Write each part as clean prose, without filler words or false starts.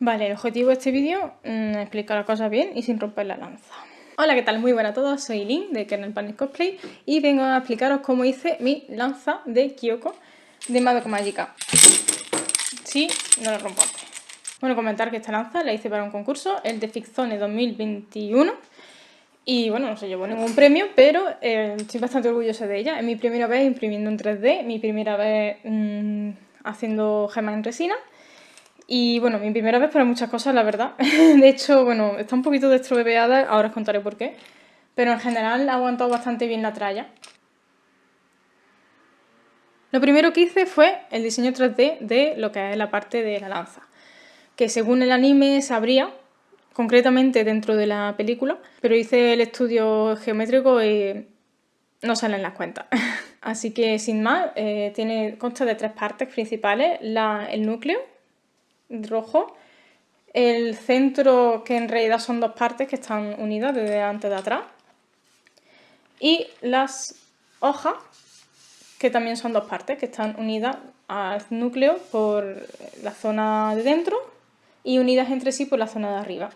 Vale, el objetivo de este vídeo es explicar las cosas bien y sin romper la lanza. Hola, ¿qué tal? Muy buenas a todos, soy Lynn de Kernel Panel Cosplay y vengo a explicaros cómo hice mi lanza de Kyoko de Madoka Magica. Sí, no lo rompo antes. Bueno, comentar que esta lanza la hice para un concurso, el de Fixzone 2021. Y bueno, no se llevó ningún premio, pero estoy bastante orgullosa de ella. Es mi primera vez imprimiendo en 3D, mi primera vez haciendo gemas en resina. Y bueno, mi primera vez para muchas cosas, la verdad. De hecho, bueno, está un poquito destrobeada, ahora os contaré por qué. Pero en general ha aguantado bastante bien la tralla. Lo primero que hice fue el diseño 3D de lo que es la parte de la lanza. Que según el anime se abría, concretamente dentro de la película, pero hice el estudio geométrico y no salen las cuentas. Así que sin más, consta de 3 partes principales. El núcleo rojo, el centro, que en realidad son 2 partes que están unidas de delante de atrás, y las hojas, que también son 2 partes que están unidas al núcleo por la zona de dentro y unidas entre sí por la zona de arriba.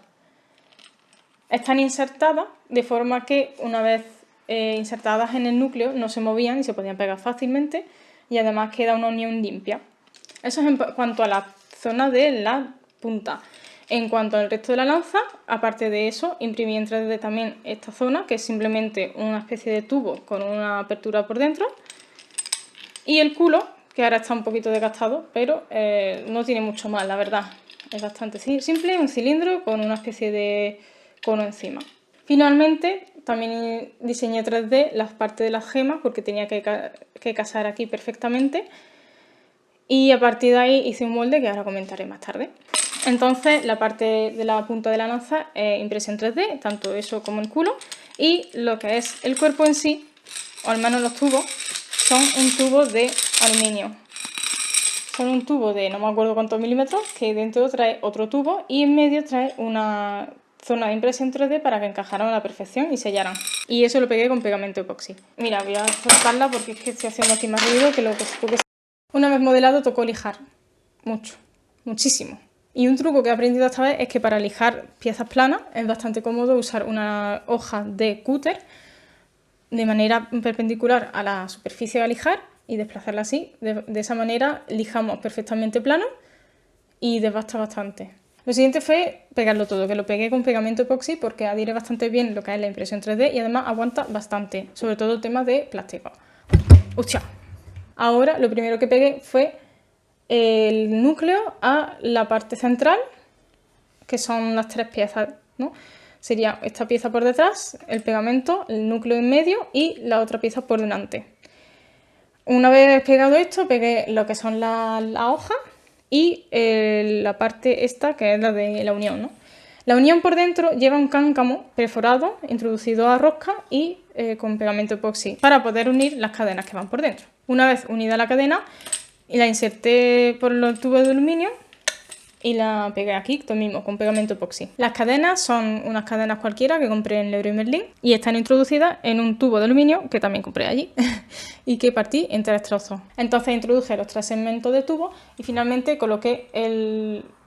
Están insertadas de forma que una vez insertadas en el núcleo no se movían y se podían pegar fácilmente, y además queda una unión limpia. Eso es en cuanto a la zona de la punta. En cuanto al resto de la lanza, aparte de eso, imprimí en 3D también esta zona, que es simplemente una especie de tubo con una apertura por dentro. Y el culo, que ahora está un poquito desgastado, pero no tiene mucho más, la verdad. Es bastante simple, un cilindro con una especie de cono encima. Finalmente, también diseñé 3D las partes de las gemas, porque tenía que casar aquí perfectamente. Y a partir de ahí hice un molde que ahora comentaré más tarde. Entonces, la parte de la punta de la lanza es impresión 3D, tanto eso como el culo. Y lo que es el cuerpo en sí, o al menos los tubos, son un tubo de aluminio. Son un tubo de no me acuerdo cuántos milímetros, que dentro trae otro tubo y en medio trae una zona de impresión 3D para que encajaran a la perfección y sellaran. Y eso lo pegué con pegamento epoxi. Mira, voy a soltarla porque es que estoy haciendo aquí más ruido que lo que supongo. Una vez modelado tocó lijar. Mucho. Muchísimo. Y un truco que he aprendido esta vez es que para lijar piezas planas es bastante cómodo usar una hoja de cúter de manera perpendicular a la superficie a lijar y desplazarla así. De esa manera lijamos perfectamente plano y desbasta bastante. Lo siguiente fue pegarlo todo, que lo pegué con pegamento epoxi porque adhiere bastante bien lo que es la impresión 3D y además aguanta bastante, sobre todo el tema de plástico. ¡Hostia! Ahora lo primero que pegué fue el núcleo a la parte central, que son las 3 piezas, ¿no? Sería esta pieza por detrás, el pegamento, el núcleo en medio y la otra pieza por delante. Una vez pegado esto, pegué lo que son las hojas y la parte esta, que es la de la unión, ¿no? La unión por dentro lleva un cáncamo perforado, introducido a rosca y con pegamento epoxi, para poder unir las cadenas que van por dentro. Una vez unida la cadena, la inserté por los tubos de aluminio y la pegué aquí, esto mismo, con pegamento epoxi. Las cadenas son unas cadenas cualquiera que compré en Leroy Merlin y están introducidas en un tubo de aluminio que también compré allí y que partí en 3 trozos. Entonces introduje los 3 segmentos de tubo y finalmente coloqué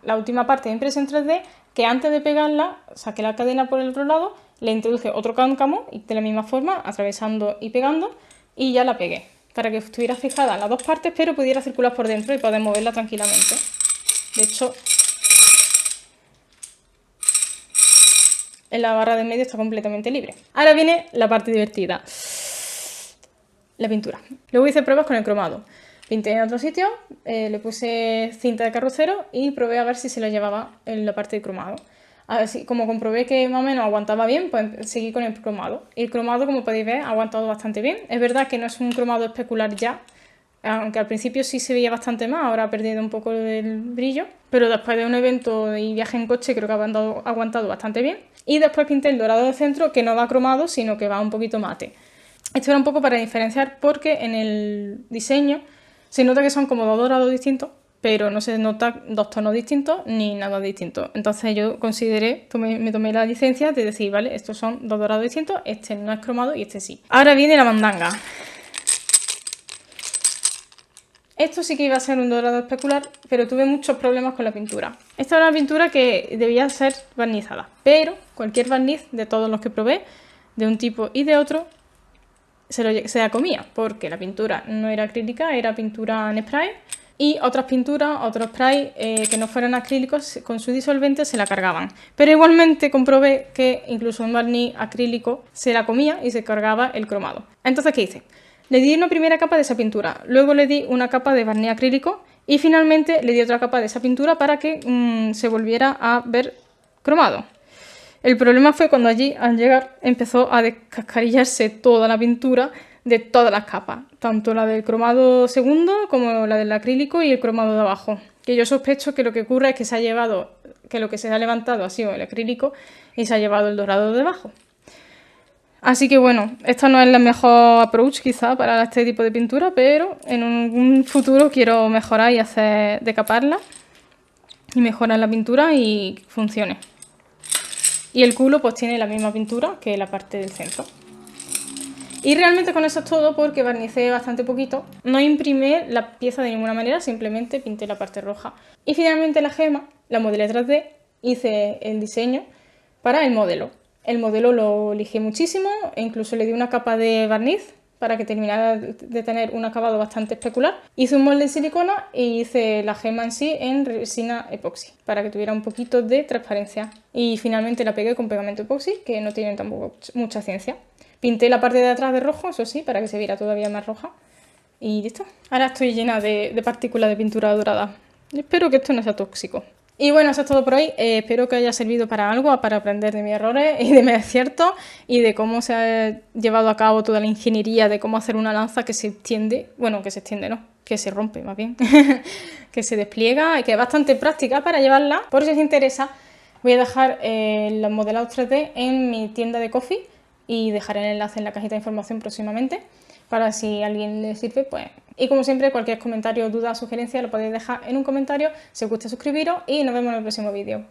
la última parte de impresión 3D, que antes de pegarla saqué la cadena por el otro lado, le introduje otro cáncamo y de la misma forma, atravesando y pegando, y ya la pegué, para que estuviera fijada en las 2 partes, pero pudiera circular por dentro y poder moverla tranquilamente. De hecho, en la barra de medio está completamente libre. Ahora viene la parte divertida, la pintura. Luego hice pruebas con el cromado. Pinté en otro sitio, le puse cinta de carrocero y probé a ver si se lo llevaba en la parte de cromado. Así, como comprobé que más o menos aguantaba bien, pues seguí con el cromado. Y el cromado, como podéis ver, ha aguantado bastante bien. Es verdad que no es un cromado especular ya, aunque al principio sí se veía bastante más, ahora ha perdido un poco el brillo, pero después de un evento y viaje en coche creo que ha aguantado bastante bien. Y después pinté el dorado del centro, que no va cromado, sino que va un poquito mate. Esto era un poco para diferenciar, porque en el diseño se nota que son como 2 dorados distintos, pero no se nota 2 tonos distintos ni nada distinto. Entonces yo consideré, me tomé la licencia de decir, vale, estos son 2 dorados distintos, este no es cromado y este sí. Ahora viene la mandanga. Esto sí que iba a ser un dorado especular, pero tuve muchos problemas con la pintura. Esta era una pintura que debía ser barnizada, pero cualquier barniz de todos los que probé, de un tipo y de otro, se la comía, porque la pintura no era acrílica, era pintura en spray, y otras pinturas, otros sprays que no fueran acrílicos, con su disolvente se la cargaban. Pero igualmente comprobé que incluso un barniz acrílico se la comía y se cargaba el cromado. Entonces, ¿qué hice? Le di una primera capa de esa pintura, luego le di una capa de barniz acrílico y finalmente le di otra capa de esa pintura para que se volviera a ver cromado. El problema fue cuando allí, al llegar, empezó a descascarillarse toda la pintura de todas las capas, tanto la del cromado segundo como la del acrílico y el cromado de abajo. Que yo sospecho que lo que ocurre es que lo que se ha levantado ha sido el acrílico y se ha llevado el dorado de abajo. Así que bueno, esta no es la mejor approach quizá para este tipo de pintura, pero en un futuro quiero mejorar y hacer decaparla y mejorar la pintura y funcione. Y el culo pues tiene la misma pintura que la parte del centro. Y realmente con eso es todo porque barnicé bastante poquito. No imprimí la pieza de ninguna manera, simplemente pinté la parte roja. Y finalmente la gema, la modelé 3D, hice el diseño para el modelo. El modelo lo lijé muchísimo e incluso le di una capa de barniz para que terminara de tener un acabado bastante especular. Hice un molde en silicona y hice la gema en sí en resina epoxi para que tuviera un poquito de transparencia. Y finalmente la pegué con pegamento epoxi, que no tiene tampoco mucha ciencia. Pinté la parte de atrás de rojo, eso sí, para que se viera todavía más roja. Y listo. Ahora estoy llena de partículas de pintura dorada. Espero que esto no sea tóxico. Y bueno, eso es todo por hoy. Espero que haya servido para algo, para aprender de mis errores y de mis aciertos y de cómo se ha llevado a cabo toda la ingeniería de cómo hacer una lanza que se extiende, bueno, que se extiende no, que se rompe más bien, que se despliega y que es bastante práctica para llevarla. Por si os interesa, voy a dejar los modelados 3D en mi tienda de Ko-fi y dejaré el enlace en la cajita de información próximamente para si a alguien le sirve, pues... Y como siempre, cualquier comentario, duda o sugerencia lo podéis dejar en un comentario. Si os gusta, suscribiros y nos vemos en el próximo vídeo.